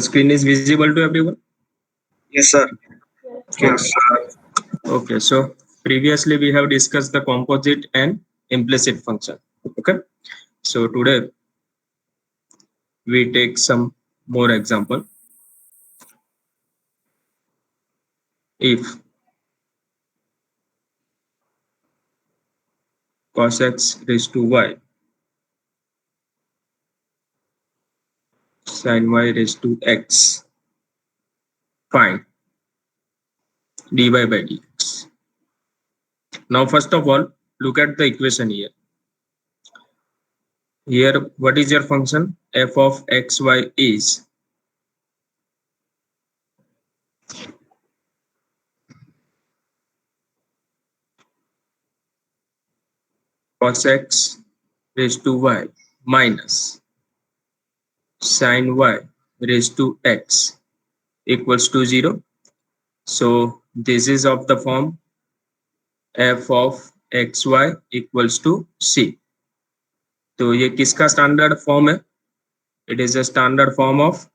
Screen is visible to everyone? Yes, sir. Okay. Yes, sir. Okay, so previously we have discussed the composite and implicit function. Okay, so today we take some more example. If cos x raised to y sin y raised to x, find dy by dx. Now first of all, look at the equation here. Here, what is your function? F of xy is cos x raised to y minus sin y raised to x equals to 0. So this is of the form f of xy equals to c. तो ये किसका standard form है? It is a standard form of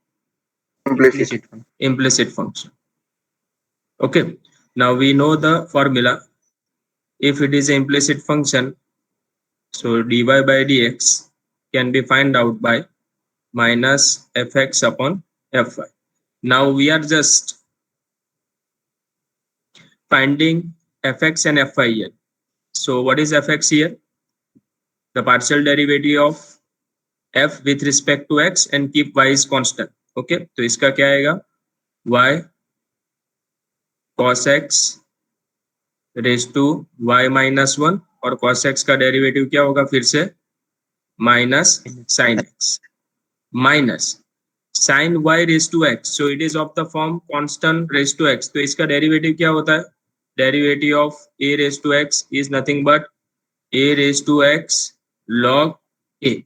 Implicit. implicit function. Okay, now we know the formula. If it is an implicit function, so dy by dx can be found out by minus fx upon fy. Now we are just finding fx and fy here. So what is fx here? The partial derivative of f with respect to x and keep y is constant. Okay, तो इसका क्या आएगा? y cos x raised to y minus 1 और cos x का derivative क्या होगा फिर से? Minus sin x minus sin y raised to x. So it is of the form constant raised to x. तो इसका डेरिवेटिव क्या होता है? Derivative of a raised to x is nothing but a raised to x log a.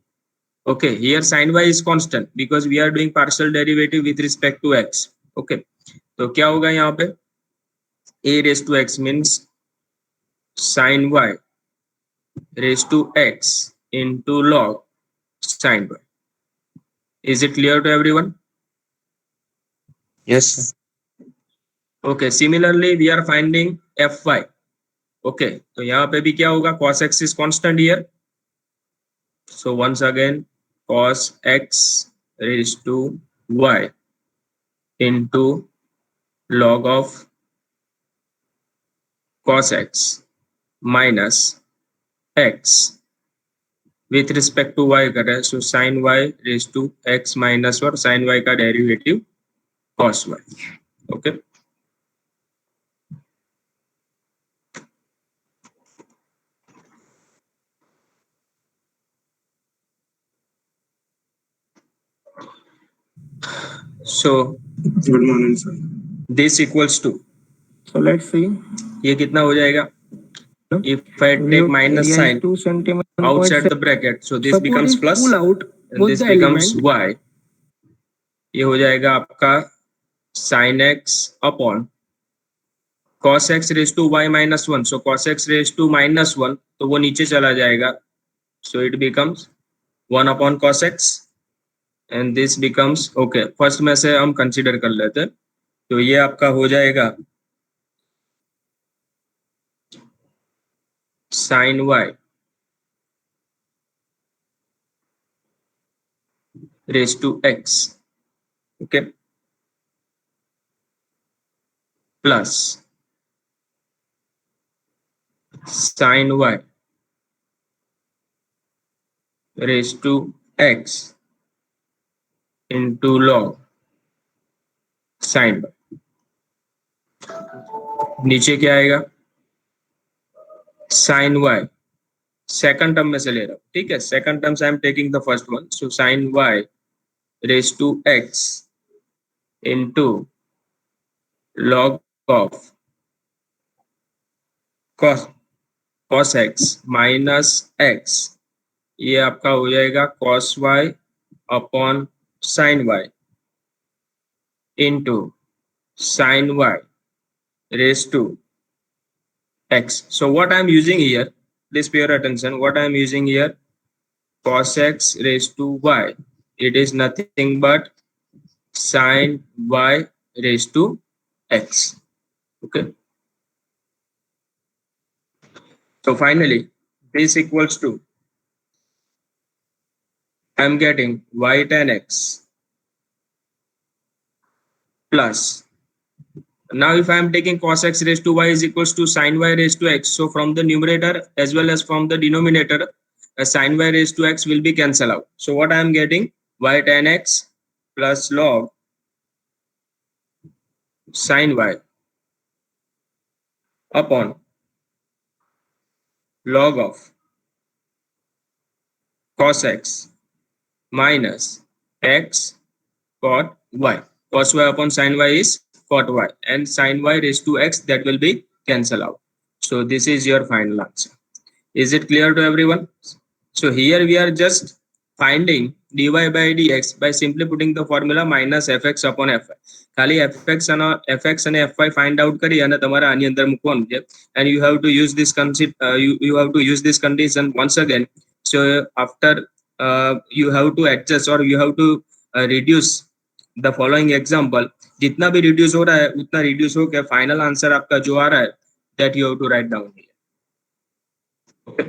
Okay, here sin y is constant because we are doing partial derivative with respect to x. Okay, तो क्या होगा यहाँ पे? A raised to x means sin y raised to x into log sin y. Is it clear to everyone? Yes, sir. Okay, similarly we are finding fy. Okay, तो यहाँ पे भी क्या होगा? Cos x is constant here. So once again cos x raised to y into log of cos x minus x with respect to y कर रहे हैं. So sin y raised to x minus और sin y का derivative cos y. Okay. So Good morning, sir. this equals to, So let's see. ये कितना हो जाएगा? If I take minus sign 2 centimeter outside the bracket, so this becomes plus pull out and this becomes y. ये हो जाएगा आपका sin x upon cos x raised to y minus 1. So cos x raised to minus 1, तो वो नीचे चला जाएगा. So it becomes 1 upon cos x and this becomes, okay, first में से हम consider कर लेते हैं. तो ये आपका हो जाएगा sin y raised to x, okay, plus sin y raised to x into log sin y. नीचे क्या आएगा? sin y सेकंड टर्म में से ले रहा हूं. ठीक है, सेकंड टर्म से I am taking the first one. So sin y raised to x into log of cos x minus x. ये आपका हो जाएगा cos y upon sin y into sin y raised to x. So what I am using here, please pay your attention, what I am using here, cos x raised to y, it is nothing but sin y raised to x. Okay. So finally, this equals to, I'm getting y tan x plus, now if I am taking cos x raised to y is equals to sin y raised to x. So from the numerator as well as from the denominator, sin y raised to x will be cancelled out. So what I am getting, y tan x plus log sin y upon log of cos x minus x cot y. Cos y upon sin y is cot y, and sin y raised to x, that will be cancelled out. So this is your final answer. Is it clear to everyone? So here we are just finding dy by dx by simply putting the formula minus fx upon fy. ખાલી fx અને fy find out કરી અને તમારે આની અંદર મૂકવાનું છે, and you have to use this you have to use this condition once again. So after you have to adjust or you have to reduce the following example. जितना भी reduce हो रहा है उतना reduce हो के final answer आपका जो आ रहा है, that you have to write down here. Okay.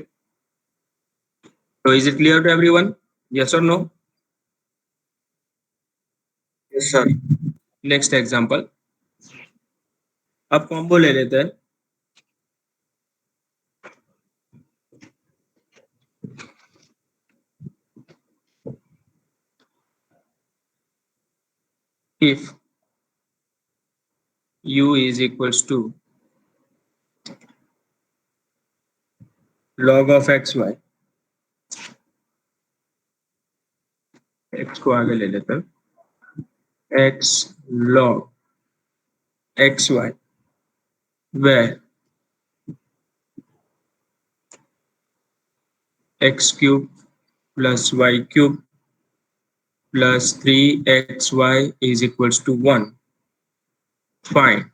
So is it clear to everyone? Yes or no? Yes, sir. Next example. अब combo ले लेते हैं. If u is equals to log of xy, x को आगे ले लेते हैं, x log xy, where x cube plus y cube plus 3xy is equals to 1. Find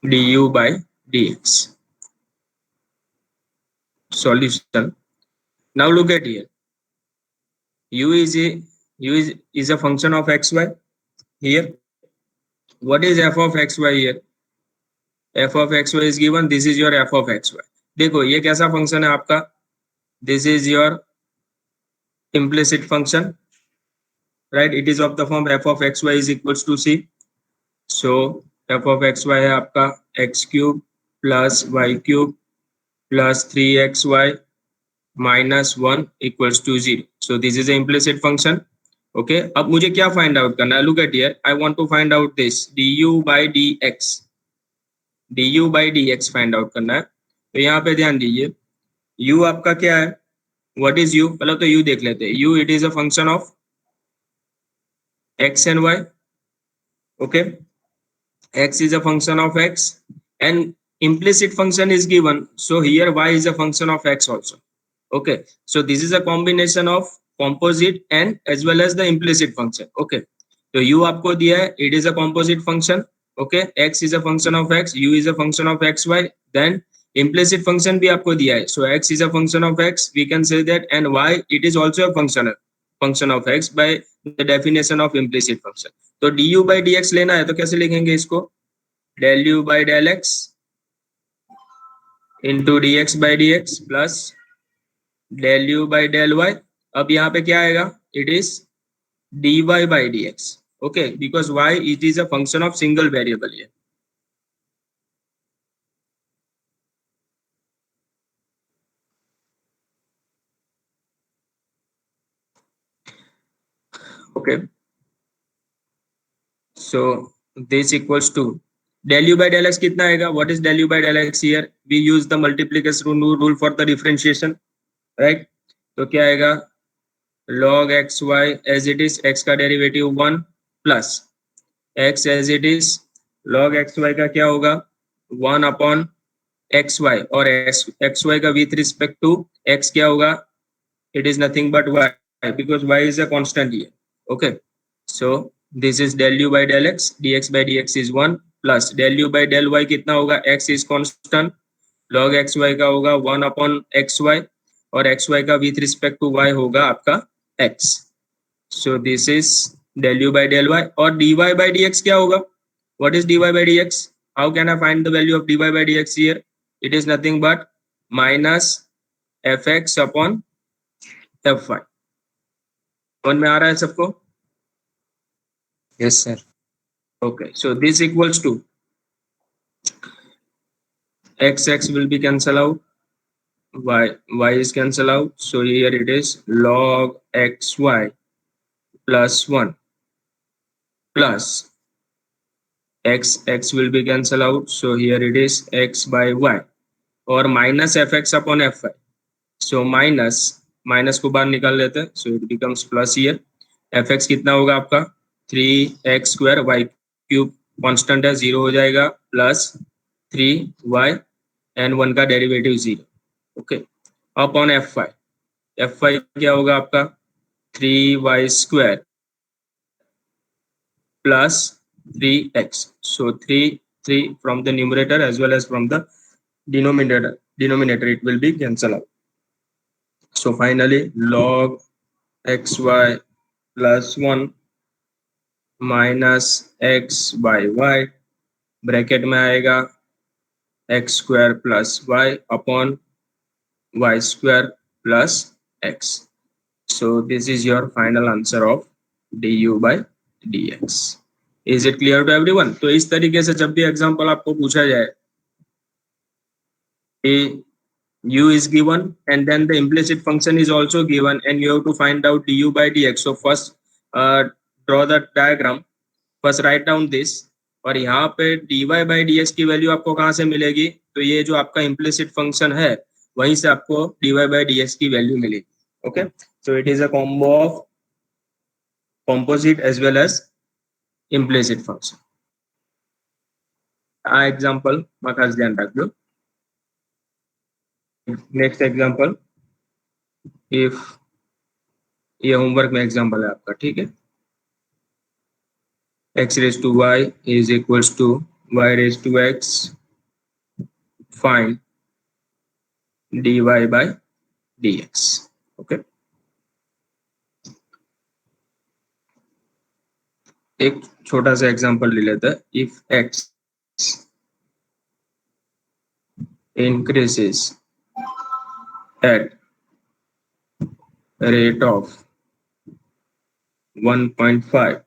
du by dx. Solution. Now look at here. U is a function of xy here. What is f of xy here? F of xy is given. This is your f of xy. देखो ये कैसा function है आपका? This is your implicit function, right? It is of the form f of xy is equals to c. So f of xy है आपका x cube plus y cube plus 3xy minus 1 equals to 0. So this is an implicit function. Okay. अब मुझे क्या find out करना है? Look at here. I want to find out this du by dx. du by dx find out करना है. तो यहाँ पे ध्यान दीजिए, u आपका क्या है? What is u? पहले तो u देख लेते हैं. u it is a function of x and y. Okay. X is a function of x and implicit function is given. So here y is a function of x also. Okay. So this is a combination of composite and as well as the implicit function. Okay. So u आपको दिया है, it is a composite function. Okay. X is a function of x, u is a function of xy. Then implicit function भी आपको दिया है. So x is a function of x, we can say that, and y it is also a function of x by the definition of implicit function. तो du by dx लेना है तो कैसे लिखेंगे इसको? Del u by del x into dx by dx plus del u by del y. अब यहाँ पे क्या आएगा? It is dy by dx. Okay, because y it is a function of single variable here. Okay. So this equals to del u by del x कितना आएगा? What is del u by del x here? We use the multiplication rule for the differentiation, right? तो क्या आएगा? Log xy as it is, x का derivative 1 plus x as it is, log xy का क्या होगा? 1 upon xy, और xy का with respect to x क्या होगा? It is nothing but y, because y is a constant here. Okay. So this is del u by del x, dx by dx is 1 plus del u by del y कितना होगा? x is constant, log xy का होगा 1 upon xy, और xy का with respect to y होगा आपका x. So this is del u by del y. और dy by dx क्या होगा? What is dy by dx? How can I find the value of dy by dx here? It is nothing but minus fx upon fy. समझ में आ रहा है सबको? Yes, sir. Okay, so this equals to x will be cancel out, y is cancel out. So here it is log xy plus 1 plus x will be cancel out. So here it is x by y और minus fx upon fy. So minus को बाहर निकाल लेते हैं. So it becomes plus here. fx कितना होगा आपका 3x square y cube constant है 0 हो जाएगा प्लस 3y and 1 का डेरिवेटिव 0. ओके अपॉन fy क्या होगा आपका 3y square plus 3x. So 3 from the numerator as well as from the denominator it will be cancel out. So finally log xy plus 1 minus x by y bracket में आएगा x square plus y upon y square plus x. So this is your final answer of du by dx. Is it clear to everyone? तो इस तरीके से जब भी example आपको पूछा जाए u is given and then the implicit function is also given and you have to find out du by dx. So first draw the diagram, first write down this. और यहाँ पे dy by dx की value आपको कहाँ से मिलेगी? तो ये जो आपका implicit function है वहीं से आपको dy by dx की वैल्यू मिलेगी. Okay, so it is a combo of composite as well as implicit function. Uh example में खास ध्यान रख लो. नेक्स्ट एग्जांपल, इफ ये होमवर्क में एग्जांपल है आपका, ठीक है. x raised to y is equals to y raised to x. Find dy by dx. Okay एक छोटा सा एग्जांपल ले लेते हैं. If x increases at rate of 1.5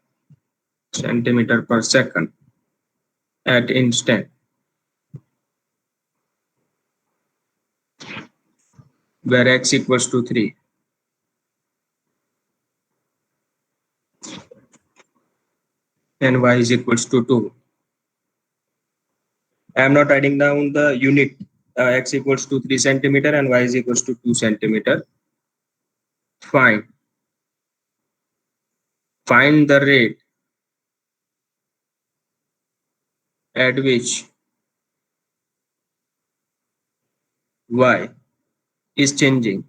centimeter per second at instant where x equals to 3 and y is equals to 2. I am not writing down the unit. X equals to 3 centimeter and y is equals to 2 centimeter. Find the rate at which y is changing.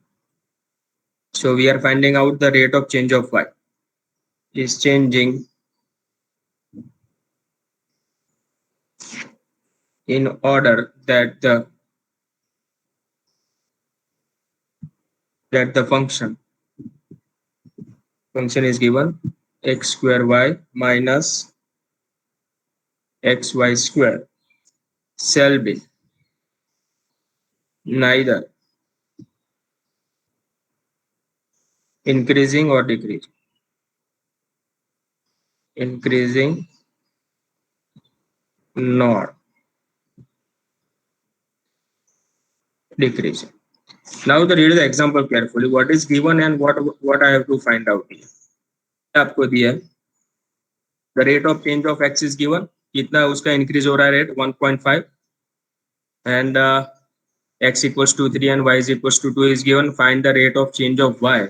So we are finding out the rate of change of y is changing in order that the function is given x square y minus xy square shall be neither increasing or decreasing. Increasing nor decreasing. Now read the example carefully. What is given and what I have to find out here. आपको दिया है the rate of change of x is given. कितना उसका increase हो रहा है rate 1.5 and x equals to 3 and y is equals to 2 is given. Find the rate of change of y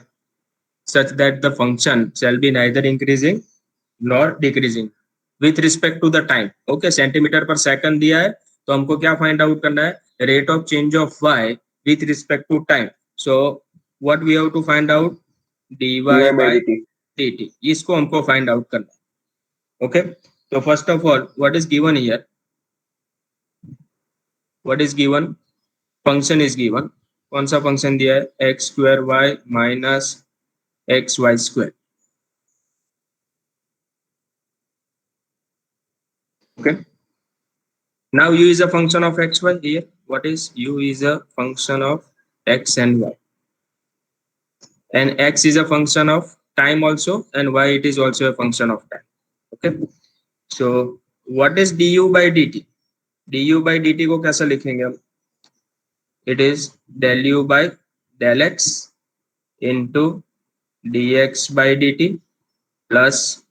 such that the function shall be neither increasing nor decreasing with respect to the time. Okay, centimetre पर second दिया है तो हमको क्या find out करना है? Rate of change of y with respect to time. So what we have to find out? dy by dt. इसको हमको फाइंड आउट करना है. Okay, so first of all what is given here? What is given? Function is given. कौन सा function दिया है? x square y minus xy square. Okay. Now u is a function of x, y here. What is u is a function of x and y. And x is a function of time also, and y it is also a function of time. Okay. So what is du by dt? Du by dt को कैसे लिखेंगे हम? It is del u by del x into dx by dt plus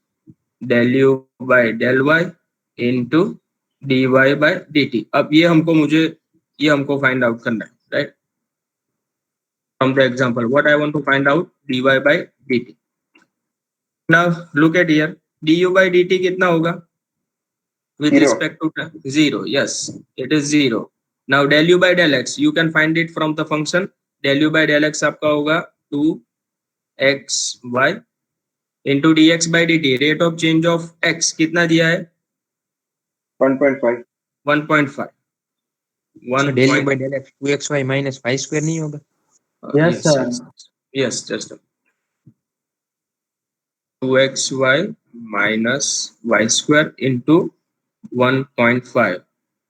del u by del y into dy by dt. अब ये हमको find out करना है, right? From the example, what I want to find out, dy by dt. Now look at here, du by dt कितना होगा? With Zero. respect to time, 0. Yes, it is 0. Now del u by del x, you can find it from the function. Del u by del x आपका होगा 2xy into dx by dt. Rate of change of x कितना दिया है? 1.5. 1.5. del u by del x 2xy minus y square नहीं होगा? Yes, sir. Yes, just 2xy minus y square into 1.5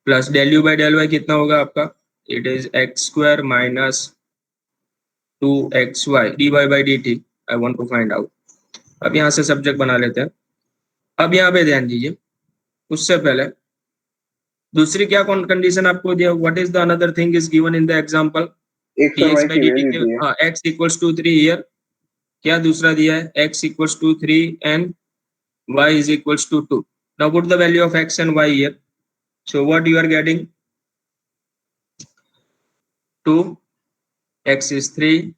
plus del u by del y कितना होगा आपका? It is x square minus 2xy dy by dt. I want to find out. अब यहाँ से subject बना लेते हैं. अब यहाँ पे ध्यान दीजिए, उससे पहले दूसरी क्या कंडीशन आपको दिया? What is the another thing is given in the example? X और dx Y by की dt वैल्यू के दी है. हाँ x equals to 3 here. क्या दूसरा दिया है? x equals to 3 and y is equals to 2. Now put the value of x and y here. So what you are getting? 2, x is 3,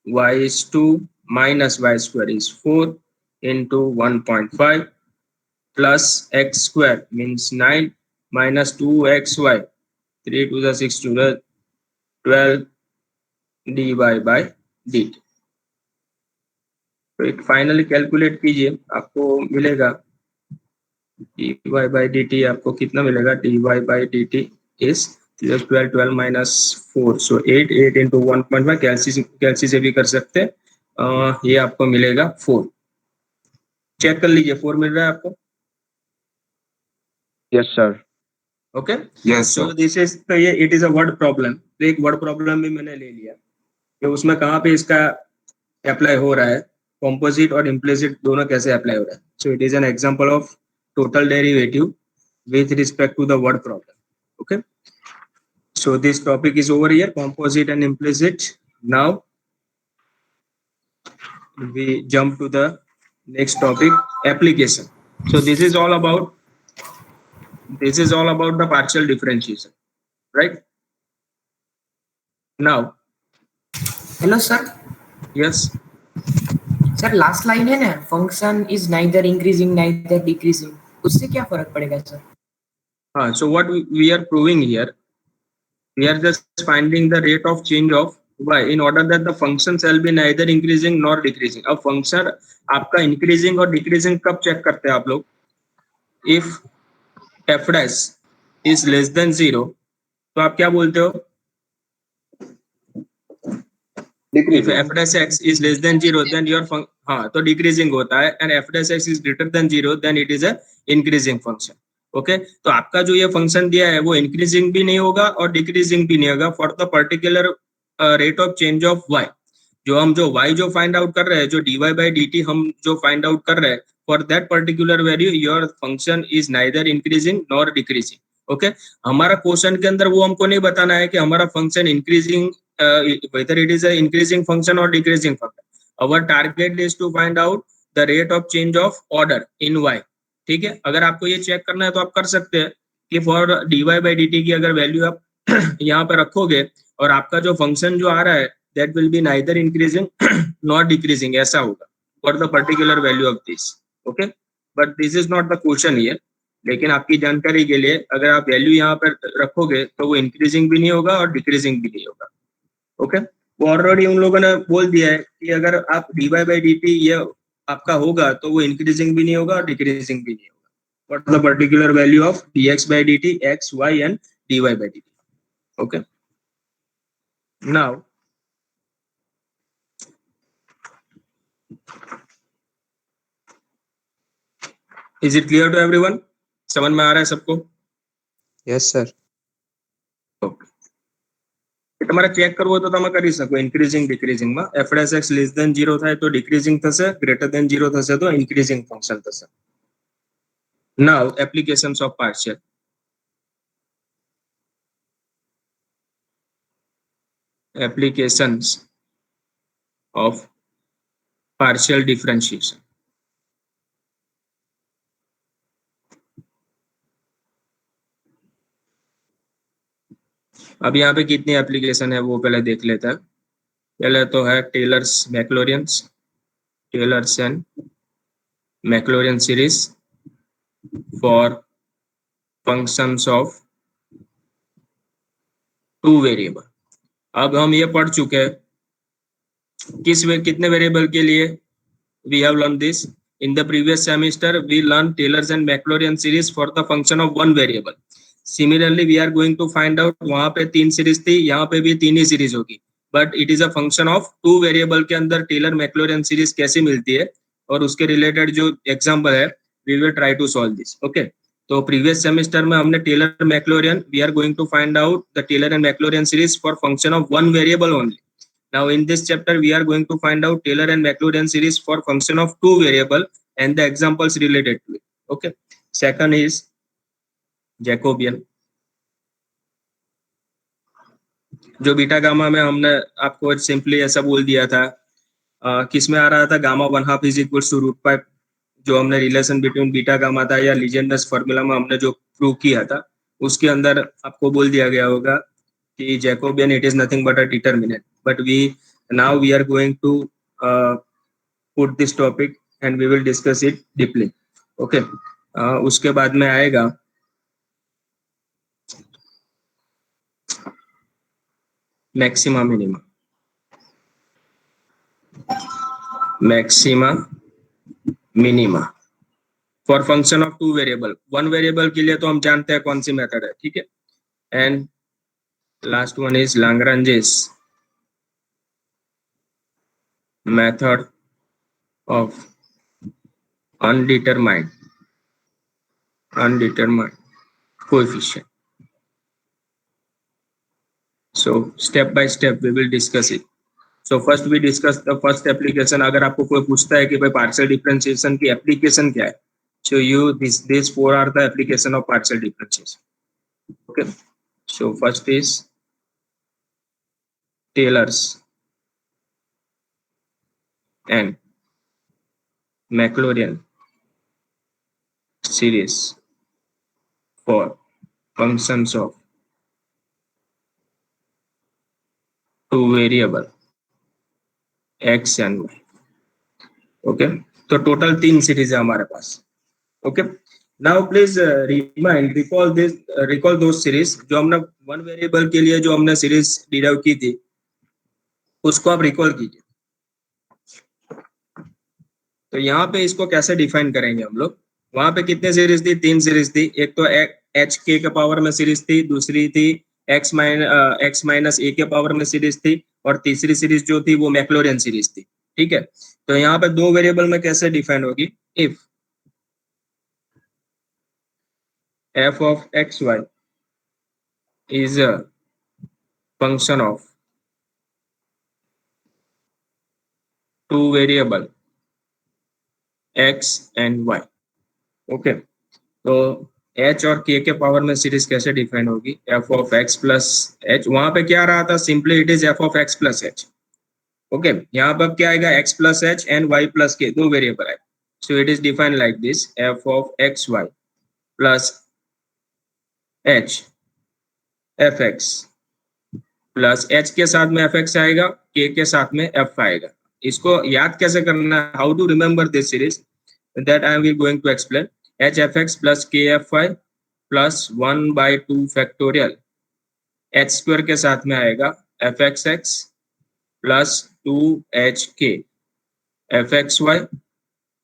y is 2, minus y square is 4 into 1.5 plus x square means 9 minus 2xy, 3 to the 6 to the 12 dy by dt. तो एक finally calculate कीजिए, आपको मिलेगा dy by dt. आपको कितना मिलेगा? dy by dt is 12 minus 4, so 8 into 1.5. कैलसी से भी कर सकते हैं. ये आपको मिलेगा 4. चेक कर लीजिए, 4 मिल रहा है आपको? Yes sir. Okay. Yes, so this is, तो ये it is a word problem. तो एक वर्ड प्रॉब्लम भी मैंने ले लिया कि उसमें कहाँ पे इसका अप्लाई हो रहा है, कॉम्पोजिट और इम्प्लिसिट दोनों कैसे अप्लाई हो रहा है. सो it is an example of total derivative with respect to the word problem. Okay, so this topic is over here, composite and implicit. Now we jump to the next topic, application. So this is all about the partial differentiation, right? Now hello sir. yes, sir last line है ना, function is neither increasing neither decreasing, उससे क्या फर्क पड़ेगा sir? so what we are proving here, we are just finding the rate of change of y in order that the function shall be neither increasing nor decreasing. अब function आपका increasing और decreasing कब check करते हैं आप लोग? If f dash is less than 0, तो आप क्या बोलते हो? If f dash x is less than 0, then your हाँ तो डिक्रीजिंग होता है, and f dash x is greater than 0, then it is a increasing function. Okay, तो आपका जो ये फंक्शन दिया है वो इंक्रीजिंग भी नहीं होगा और डिक्रीजिंग भी नहीं होगा for the particular rate of change of y. जो y जो फाइंड आउट कर रहे हैं, जो dy by dt हम जो फाइंड आउट कर रहे हैं, for that particular value your function is neither increasing nor decreasing. Okay, हमारा क्वेश्चन के अंदर वो हमको नहीं बताना है कि हमारा function increasing, whether it is a increasing function or decreasing function. Our target is to find out the rate of change of order in y. ठीक है, अगर आपको ये चेक करना है तो आप कर सकते हैं कि फॉर dy by dt की अगर वैल्यू आप यहाँ पे रखोगे और आपका जो फंक्शन जो आ रहा है that will be neither increasing nor decreasing, ऐसा होगा for the particular value of this. Okay, but this is not the question here. लेकिन आपकी जानकारी के लिए अगर आप वैल्यू यहाँ पर रखोगे तो वो इंक्रीजिंग भी नहीं होगा और डिक्रीजिंग भी नहीं होगा. ओके, वो ऑलरेडी उन लोगों ने बोल दिया है कि अगर आप dy by dt ये आपका होगा तो वो इंक्रीजिंग भी नहीं होगा और डिक्रीजिंग भी नहीं होगा. What the particular value of dx by dt, x, y and dy by dt. Okay, now is it clear to everyone? समझ में आ रहा है सबको? Yes sir. ઓકે, તમારે ચેક કરવું હોય તો તમે કરી શકો ઇન્ક્રીઝિંગ ડિક્રીઝિંગ માં f dash x less than 0 થાય તો ડિક્રીઝિંગ થશે, ગ્રેટર ધેન 0 થશે તો ઇન્ક્રીઝિંગ ફંક્શન થશે. Now applications of partial. Applications of partial differentiation. अब यहाँ पे कितनी एप्लीकेशन है वो पहले देख लेते हैं. पहले तो है Taylor's Maclaurin's, Taylor's and Maclaurin series for functions of two variable. अब हम ये पढ़ चुके हैं कितने वेरिएबल के लिए. we have learned this in the previous semester. We learned Taylor's and Maclaurin series for the function of one variable. Similarly we are going to find out, वहां पे 3 सीरीज थी, यहाँ पे भी 3 ही सीरीज होगी, but it is a function of 2 variable के अंदर Taylor Maclaurin series कैसे मिलती है और उसके रिलेटेड जो एग्जांपल है we will try to solve this. okay, तो प्रीवियस सेमेस्टर में हमने Taylor Maclaurin, we are going to find out the Taylor and Maclaurin series for function of one variable only. Now in this chapter we are going to find out Taylor and Maclaurin series for function of 2 variable and the examples related to it. Okay, second is Jacobian. जो beta gamma में हमने आपको simply ऐसा बोल दिया था, किस में आ रहा था, गामा 1/2 इज इक्वल्स टू √5, जो हमने रिलेशन बिटवीन बीटा गामा था या लीजेंडस फॉर्मूला में हमने जो प्रूव किया था उसके अंदर आपको बोल दिया गया होगा कि Jacobian it is nothing but a determinant. But we are going to put this topic and we will discuss it deeply. okay, उसके बाद में आएगा maxima minima. Maxima minima for function of 2 variable. 1 variable के लिए तो हम जानते हैं कौन सी मेथड है, ठीक है. And last one is Lagrange's method of undetermined coefficient. So step by step we will discuss it. So first we discuss the first application. अगर आपको कोई पूछता है कि भाई partial differentiation की application क्या है, so these 4 are the application of partial differentiation. okay, so first is Taylor's and Maclaurin series for functions of 2 variable x and y. Okay, तो टोटल 3 सीरीज है हमारे पास. ओके, नाउ प्लीज रिकॉल दो series जो हमने 1 variable के लिए जो हमने सीरीज डिराइव की थी उसको आप रिकॉल कीजिए. तो यहाँ पे इसको कैसे डिफाइन करेंगे हम लोग. वहां पे कितने सीरीज थी, 3 सीरीज थी. एक तो एच के पावर में सीरीज थी, दूसरी थी एक्स माइनस ए के पावर में सीरीज थी, और तीसरी सीरीज जो थी वो मैक्लोरिन सीरीज थी. ठीक है, तो यहाँ पे 2 वेरिएबल में कैसे डिफाइन होगी. If f of xy is a function of 2 variable x and y. Okay, तो h और k के पावर में सीरीज कैसे डिफाइन होगी. f of x plus h, वहां पे क्या रहा था, simply it is f of x plus h. Okay, यहाँ पर क्या आएगा, x plus h and y plus k, 2 variable है. सो it is defined like this, f of xy plus h fx plus h के साथ में fx आएगा, k के साथ में f आएगा. इसको याद कैसे करना है, how to remember this series, that I am going to explain. h fx plus k fy plus 1/2 factorial h square के साथ में आएगा fxx plus 2hk fxy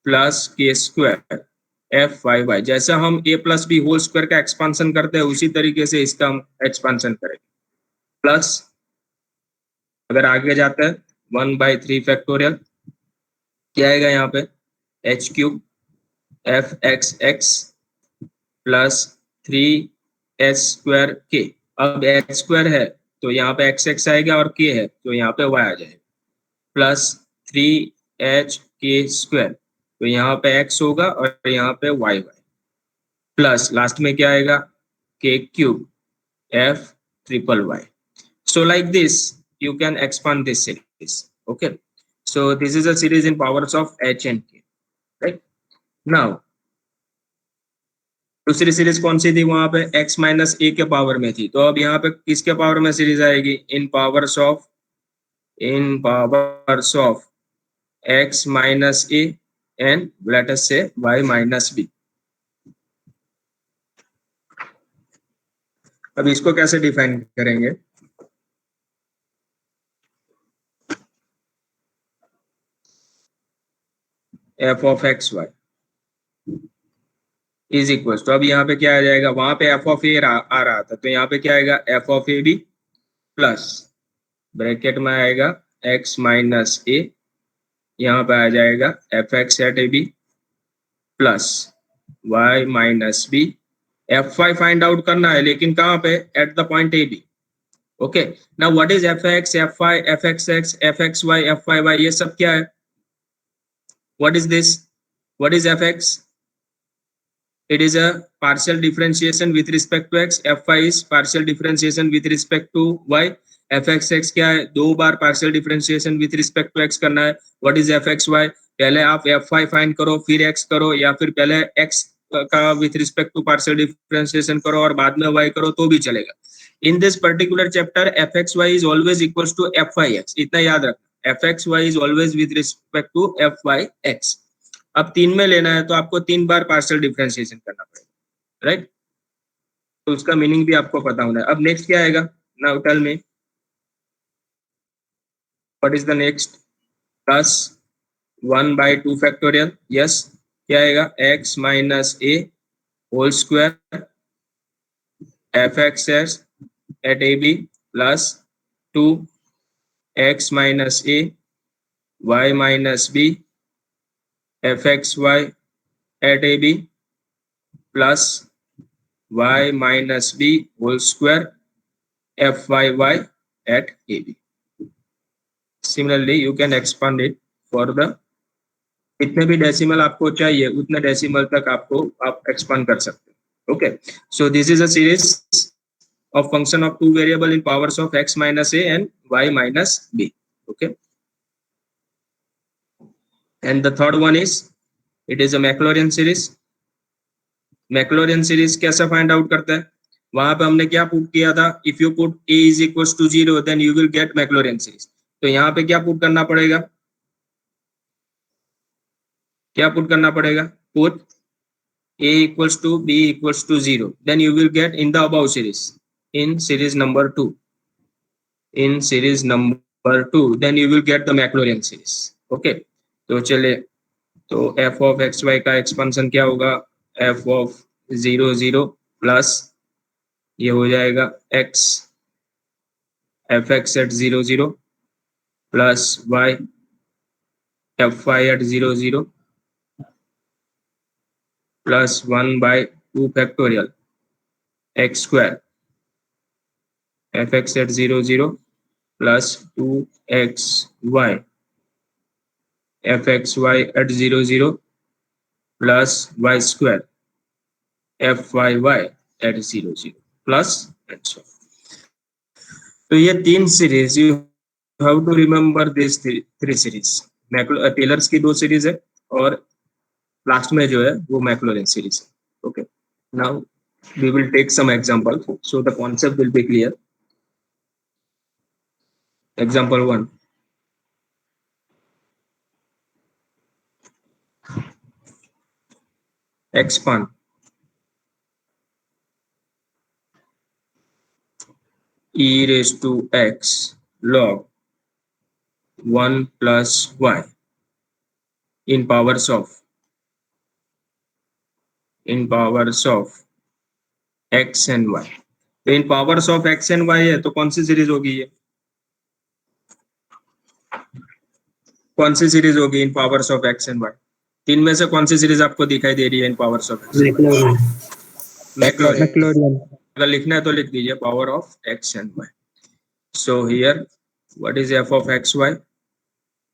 plus k square fyy. जैसा हम a plus b whole square का expansion करते हैं उसी तरीके से इसका हम एक्सपांशन करेंगे. प्लस अगर आगे जाते हैं 1/3 फैक्टोरियल, क्या आएगा यहाँ पे, h cube fxx plus 3h² k। अब h² है तो यहाँ पे x आएगा और k है तो यहाँ पे y आ जाएगा, प्लस 3h² तो यहाँ पे x होगा और यहाँ पे y, प्लस लास्ट में क्या आएगा k³ f∭y। So like this you can expand this series. Okay, so this is a series in powers of h and k, right? Now दूसरी सीरीज कौन सी थी, वहां पे x माइनस a के power में थी, तो अब यहाँ पे किसके पावर में सीरीज आएगी, in powers of x minus a and let us say y minus b। अब इसको कैसे डिफाइन करेंगे, f of x y is equal तो अब यहाँ पे क्या आ जाएगा, वहां पे f of a आ रहा था तो यहाँ पे क्या आएगा f of a b plus bracket में आएगा x माइनस a, यहाँ पे आ जाएगा fx at ab plus y minus b। fy find out करना है लेकिन कहाँ पे, at the point ab। Okay, now what is fx, fy, fxx, fxy, fyy, ये सब क्या है, what is this, what is fx, it is a partial differentiation with respect to x, fy is partial differentiation with respect to y, fxx क्या है, दो बार partial differentiation with respect to x करना है, what is fxy, पहले आप fy find करो फिर x करो, या फिर पहले x का with respect to partial differentiation करो और बाद में y करो तो भी चलेगा। in this particular chapter fxy is always equals to fyx, इतना याद रखना, fxy is always with respect to fyx। अब 3 में लेना है तो आपको 3 बार पार्शियल डिफरेंशिएशन करना पड़ेगा, राइट, तो उसका मीनिंग भी आपको पता होना है। अब नेक्स्ट क्या आएगा, now tell me what is the next, plus 1/2 factorial, yes, क्या आएगा, x minus a whole square fxs at ab plus 2x minus a y minus b fxy at ab plus y minus b whole square fyy at ab। Similarly, you can expand it for the जितने भी decimal आपको चाहिए उतने decimal तक आप expand कर सकते हैं। Okay, so this is a series of function of two variable in powers of x minus a and y minus b. Okay, and the third one is it is a Maclaurin series। Maclaurin series कैसे find out करता है, वहां पे हमने क्या put किया था, if you put a is equals to 0 then you will get Maclaurin series। तो यहाँ पे क्या पुट करना पड़ेगा, क्या पुट करना पड़ेगा, put a equals to b equals to 0 then you will get in the above series, in series number 2, in series number 2 then you will get the Maclaurin series। okay, तो चले, तो f of x y का expansion क्या होगा, f of 0 0 plus ये हो जाएगा x fx at 0 0 plus y fy at 0 0 plus 1/2 factorial x square fx at 0 0 plus 2xy fxy at 0 0 plus y square fyy at 0 0 plus and so. तो ये 3 series, you have to remember this 3 series. Taylor's की 2 series है और last में जो है वो Maclaurin series है। Okay, now we will take some example so the concept will be clear. Example 1, expand e raised to x log 1 plus y in powers of x and y। तो in powers of x and y है तो कौन सी series होगी, ये कौन सी series होगी in powers of x and y? 3 में से कौन सी सीरीज आपको दिखाई दे रही है in powers of x? Maclaurin. Maclaurin. अगर लिखना है तो लिख दीजिए power of x and y. So here what is f of x y?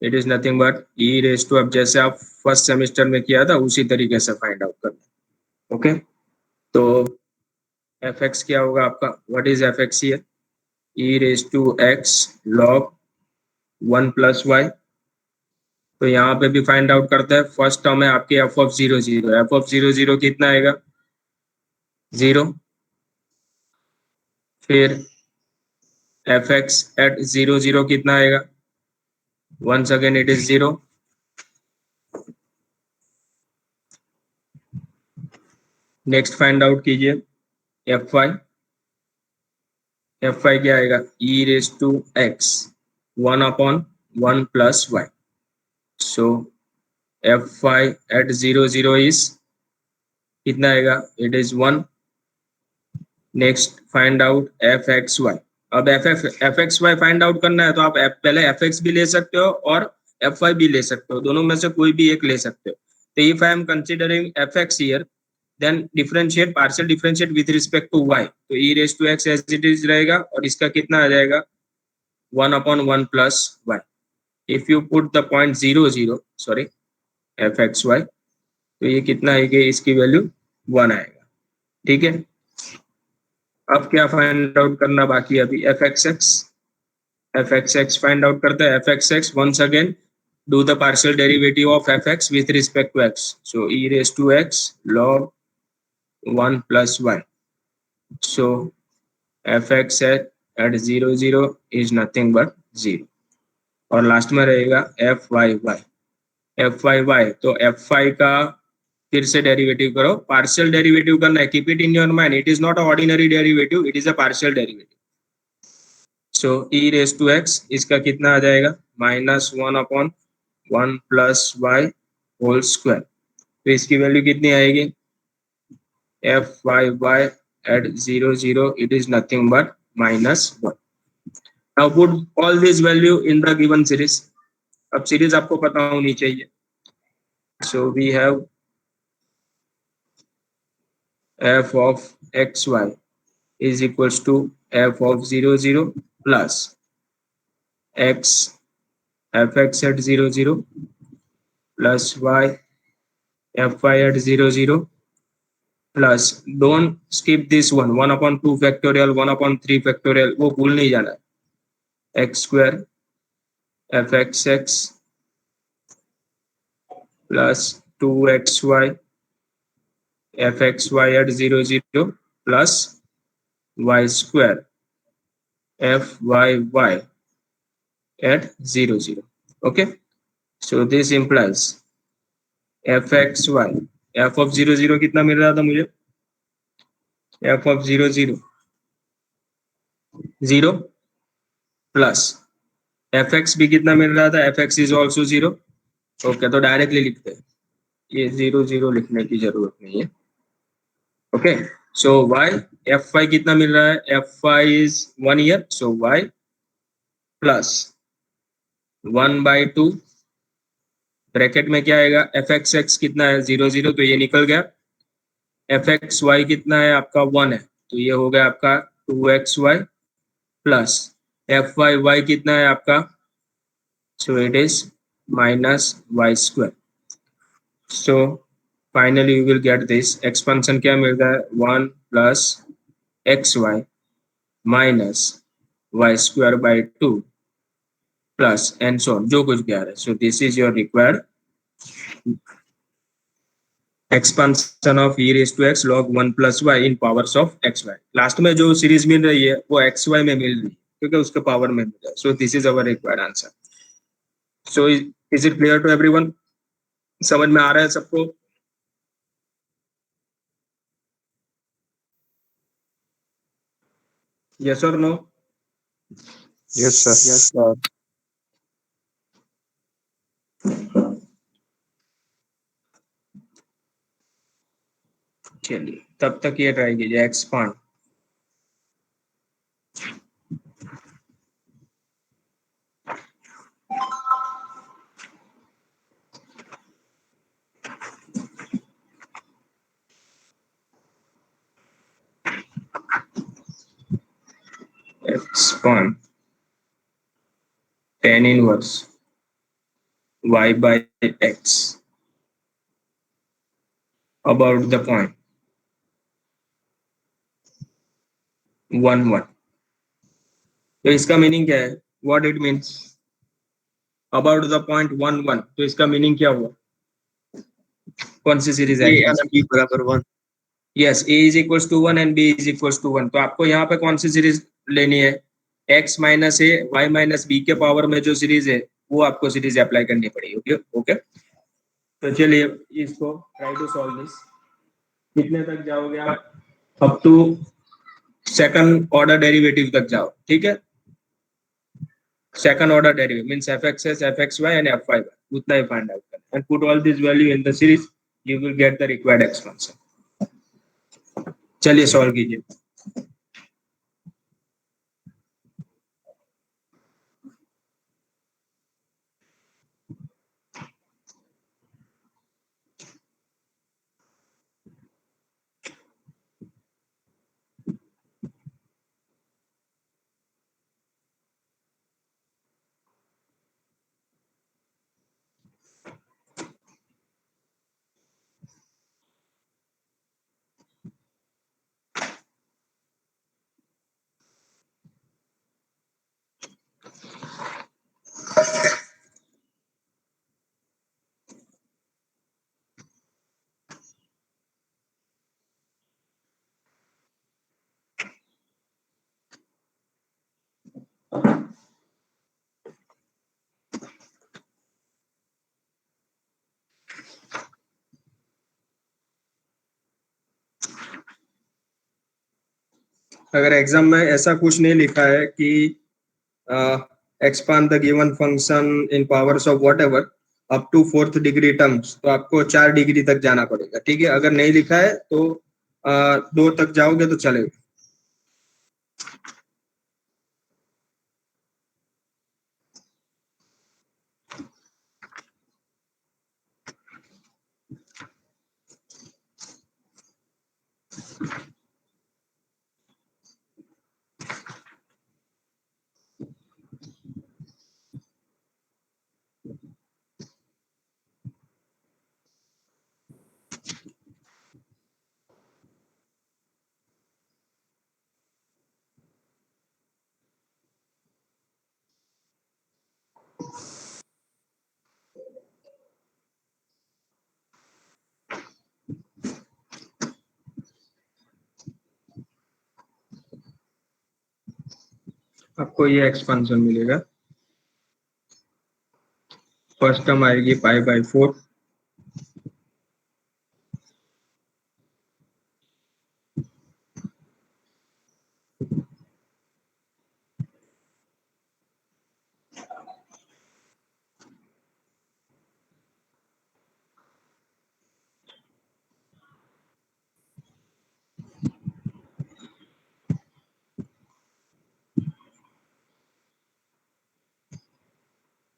It is nothing but e raise to, अब जैसे आप फर्स्ट सेमेस्टर में किया था उसी तरीके से फाइंड आउट करना। ओके, तो एफ एक्स क्या होगा आपका? What is f x here? E raise to x log 1 plus y. तो यहाँ पे भी फाइंड आउट करते हैं। फर्स्ट टर्म है आपकी एफ ऑफ 0 0। एफ ऑफ 0 0 कितना आएगा? 0। फिर एफ एक्स एट 0 0 कितना आएगा? Once again it is 0। Next find out कीजिए एफ वाई। एफ वाई क्या आएगा? E raise to x 1 upon 1 plus y. So f y at 0 0 is कितना आएगा? It is 1। Next find out f x y. अब f x y find out करना है तो आप पहले एफ एक्स भी ले सकते हो और एफ वाई भी ले सकते हो, दोनों में से कोई भी एक ले सकते हो। तो if I am considering f x here, then differentiate, partial differentiate with respect to y. तो e raise to x as it is रहेगा और इसका कितना आ जाएगा? 1 upon 1 plus y. If you put the point 0 0, sorry, f x y, तो ये कितना आएगा? इसकी वैल्यू 1 आएगा। ठीक है, अब क्या फाइंड आउट करना बाकी है अभी? F x x. F x x find out करते हैं। F x x once again do the partial derivative of f x with respect to x. So e raise to x log 1 plus y. So f x at 0 0 is nothing but 0। और last में रहेगा f y y. F y y, तो f y का फिर से derivative करो। Partial derivative करना है, keep it in your mind, it is not a ordinary derivative, it is a partial derivative. So e raise to x, इसका कितना आ जाएगा? Minus 1 upon 1 plus y whole square. तो इसकी वैल्यू कितनी आएगी? F y y at 0 0, it is nothing but -1। Now put all this value in the given series. अब series आपको पता होनी चाहिए। So we have f of xy is equals to f of 0 0 plus x fx at 0 0 plus y fy at 0 0 plus, don't skip this one, 1 upon 2 factorial, 1 upon 3 factorial, वो भूल नहीं जाना है। x square fxx plus 2xy fxy at 0 0 plus y square fyy at 0 0. Okay, so this implies fxy, f of 0 0 कितना मिल रहा था मुझे? f of 0 0 0 plus fx भी कितना मिल रहा था? fx is also 0। ओके, तो डायरेक्टली लिखते हैं, ये 0 0 लिखने की जरूरत नहीं है। ओके, सो y fy कितना मिल रहा है? fy is 1 year, so y plus 1/2 bracket में क्या आएगा? fxx कितना है? 0 0, तो ये निकल गया। fxy कितना है आपका? 1 है, तो ये हो गया आपका 2xy प्लस fyy कितना है आपका? So it is -y square. So finally you will get this expansion क्या मिल रहा है? 1 plus xy minus y square by 2 plus and so on, जो कुछ भी आ रहा है। So this is your required expansion of e raise to x log 1 plus y in powers of xy। Last में जो सीरीज मिल रही है वो xy में मिल रही है क्योंकि उसके पावर में मिल रहा है। So this is our required answer. So is it clear to everyone? समझ में आ रहा है सबको? यस और नो? Yes sir. चलिए, तब तक ये ट्राई कीजिए expand. span tan inverse y by x about the point 1 1. तो इसका मीनिंग क्या है? What it means about the point 1 1. तो इसका मीनिंग क्या हुआ? कौन सी सीरीज है? b बराबर 1. Yes, a is equals to 1 and b is equals to 1. तो आपको यहाँ पे कौन सी सीरीज लेनी है? x माइनस ए वाई माइनस बी के पावर में जो सीरीज है वो आपको सीरीज अप्लाई करनी पड़ेगी. ओके तो चलिए इसको ट्राई टू सॉल्व दिस. कितने तक जाओगे आप? Up to second order derivative तक जाओ. ठीक है, second order derivative means fxs fxy and fy. उतना ही फाइंड आउट करना and put all this value in the series. You will get the required expansion. चलिए सॉल्व कीजिए. अगर एग्जाम में ऐसा कुछ नहीं लिखा है कि expand the given function in powers of whatever up to 4th degree terms, तो आपको 4 डिग्री तक जाना पड़ेगा. ठीक है, अगर नहीं लिखा है तो 2 तक जाओगे तो चलेगा. आपको ये एक्सपेंशन मिलेगा. फर्स्ट टर्म आएगी पाई बाय 4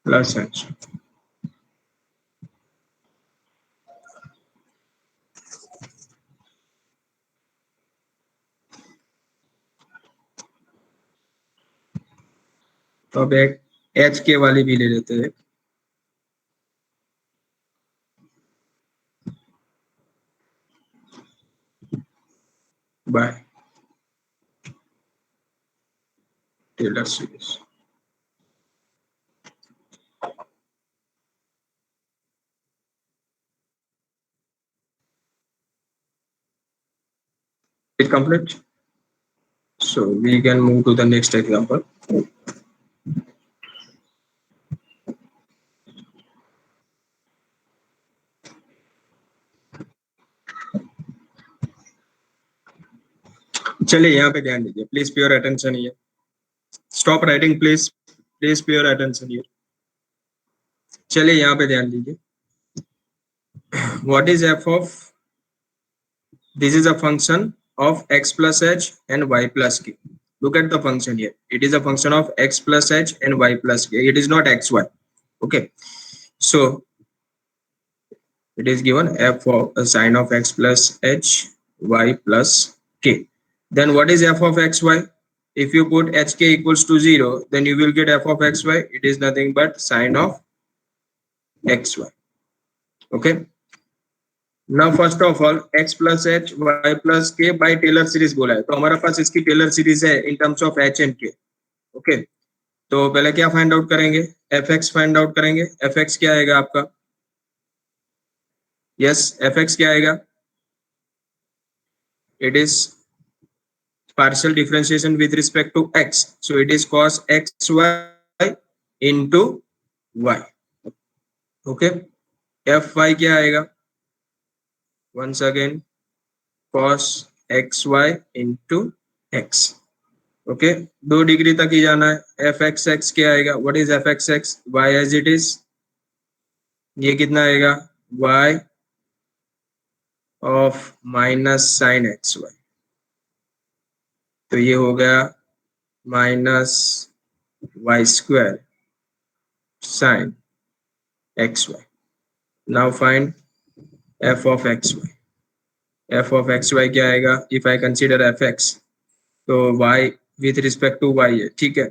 प्लस एच. तो अब एक एच के वाली भी ले लेते हैं. By Taylor series. It complete. So we can move to the next example. चलिए यहाँ पे ध्यान दीजिए. Please pure attention here. Stop writing please. Please pure attention here. चलिए यहाँ पे ध्यान दीजिए. What is f of? This is a function of x plus h and y plus k. Look at the function here. It is a function of x plus h and y plus k. It is not xy. Okay. So it is given f of a sine of x plus h y plus k. Then what is f of xy? if you put hk equals to 0, then you will get f of xy. It is nothing but sine of xy. Okay. Now first of all, x plus h y plus k by Taylor series बोला है, तो हमारे पास इसकी Taylor series है in terms of h and k. Okay, तो पहले क्या फाइंड आउट करेंगे? fx फाइंड आउट करेंगे. fx क्या आएगा आपका? यस, fx क्या आएगा? It is partial differentiation with respect to x, so it is cos xy into y. Okay, fy क्या आएगा? once again cos xy into x. ओके, 2 डिग्री तक ही जाना है. fxx क्या आएगा? What is fxx? y as it is. ये कितना आएगा? y of minus sine xy. तो ये हो गया minus y square sine xy. Now find f of xy. f of xy क्या आएगा? इफ आई कंसीडर fx, तो y with respect to y है, ठीक है,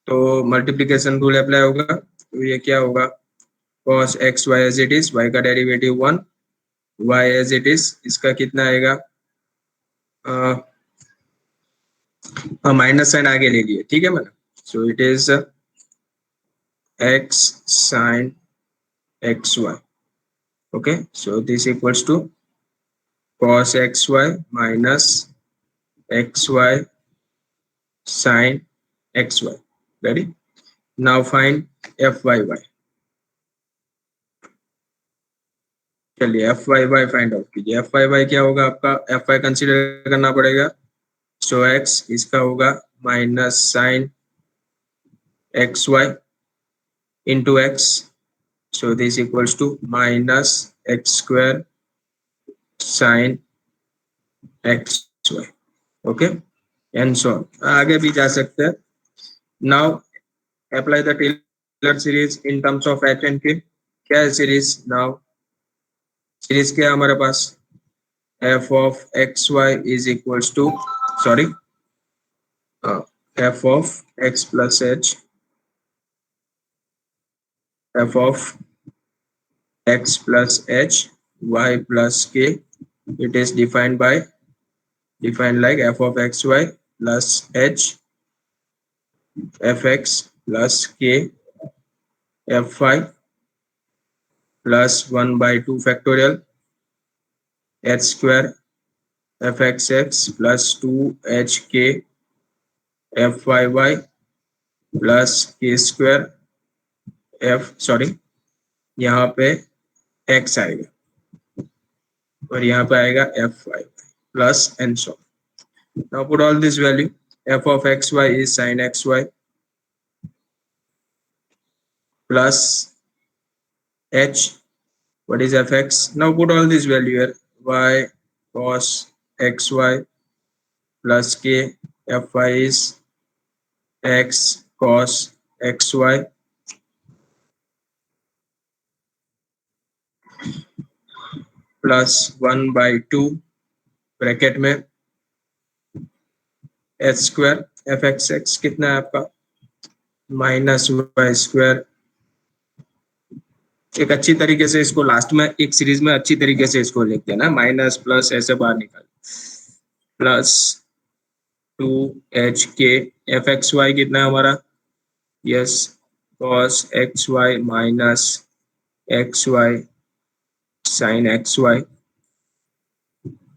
तो मल्टीप्लिकेशन रूल अप्लाई होगा. तो ये क्या होगा? cos xy as it is, y का derivative 1, y as it is, इसका कितना आएगा? माइनस साइन आगे ले लिए, ठीक है मैंने. So it is x sine xy. Okay, so this equals to cos xy minus xy sin xy. Ready? Now find fyy. चलिए fyy फाइंड आउट कीजिए. fyy क्या होगा आपका? fy कंसीडर करना पड़ेगा. सो x इसका होगा minus sine xy into x. So this equals to minus x square sin xy. Okay, and so on. आगे भी जा सकते हैं. Now apply the Taylor series in terms of h and k. क्या है सीरीज? Now सीरीज क्या है हमारे पास? f of xy is equals to, sorry, f of x plus h, f of x plus h, y plus k. It is defined like f of xy plus h fx plus k fy plus 1 by 2 factorial h square fxx plus 2hk fyy plus k square यहाँ पे x आएगा और यहाँ पे आएगा fy plus and so on. Now put all this value. f of xy is sin xy plus h. What is fx? Now put all this value here. y cos xy plus k fy is x cos xy plus 1 by 2 bracket में h square f x x कितना है आपका? Minus y square. एक अच्छी तरीके से इसको last में एक सीरीज में अच्छी तरीके से इसको लिखते हैं ना, माइनस प्लस ऐसे बाहर निकाल, plus 2hk F x Y कितना है हमारा? Yes, cos x y minus x y sine x y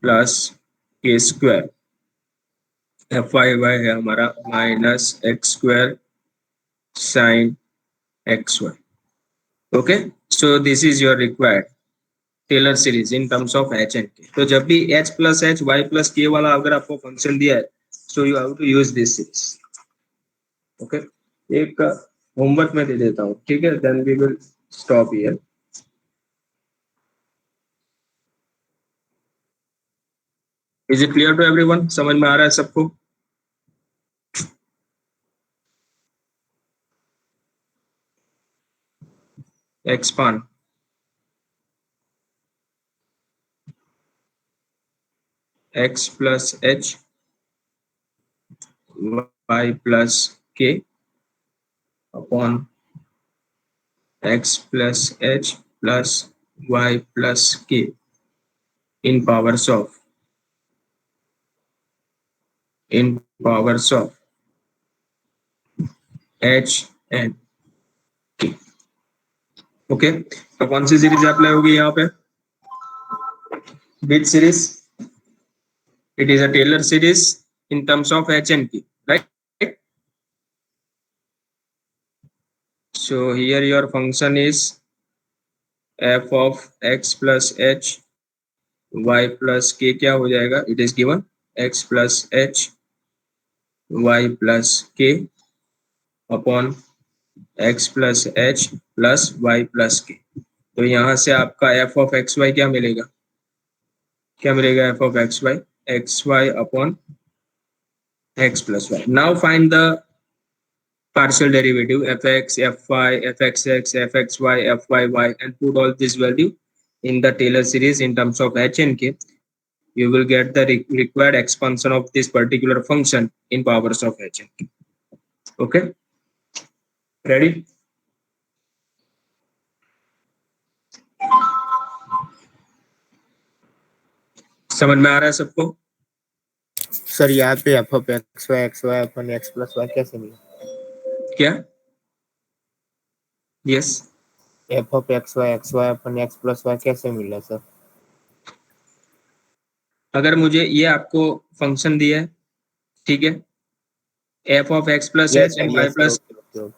plus k square f y y है हमारा minus x square sine x y. Okay, so this is your required Taylor series in terms of h and k. तो जब भी h plus h y plus k वाला अगर आपको function दिया है, so you have to use this series. Okay, एक homework में दे देता हूँ, ठीक है, then we will stop here. Is it clear to everyone? समझ में आ रहा है सबको? Expand x plus h y plus k upon x plus h plus y plus k in powers of h and k. Okay, तो कौन सी series apply होगी यहाँ पे? Which series? It is a Taylor series in terms of h and k, right? So here your function is f of x plus h y plus k. क्या हो जाएगा? It is given x plus h y plus k upon x plus h plus y plus k. तो यहाँ से आपका f of x y क्या मिलेगा? क्या मिलेगा f of x y? x y upon x plus y. Now find the partial derivative fx, fy, fxx, fxy, fyy and put all this value in the Taylor series in terms of h and k. You will get the required expansion of this particular function in powers of h and k. Okay, ready? समझ में आ रहा है सबको? Sir यहाँ पे f of x y upon x plus y कैसे मिला? क्या? Yes, f of x y upon x plus y कैसे मिला सर? अगर मुझे ये आपको फंक्शन दिया है, ठीक है, f of x plus h and y plus,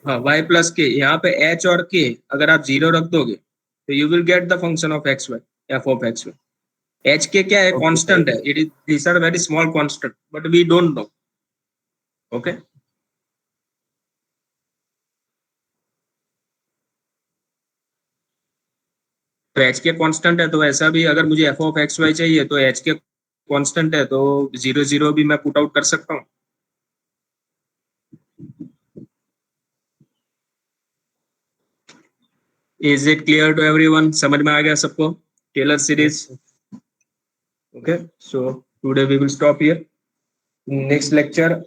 हाँ वाई प्लस के, यहाँ पे एच और के अगर आप 0 रख दोगे तो you will get the function of x y, f of x y. H k क्या है? कांस्टेंट है. It is, these are very small constant but we don't know. Okay, तो एच के कांस्टेंट है, तो ऐसा भी अगर मुझे एफ ऑफ एक्स वाई चाहिए तो एच के कांस्टेंट है, तो 0 0 भी मैं पुट आउट कर सकता हूँ. Is it clear to everyone? समझ में आ गया सबको Taylor series? Okay, so today we will stop here. Next lecture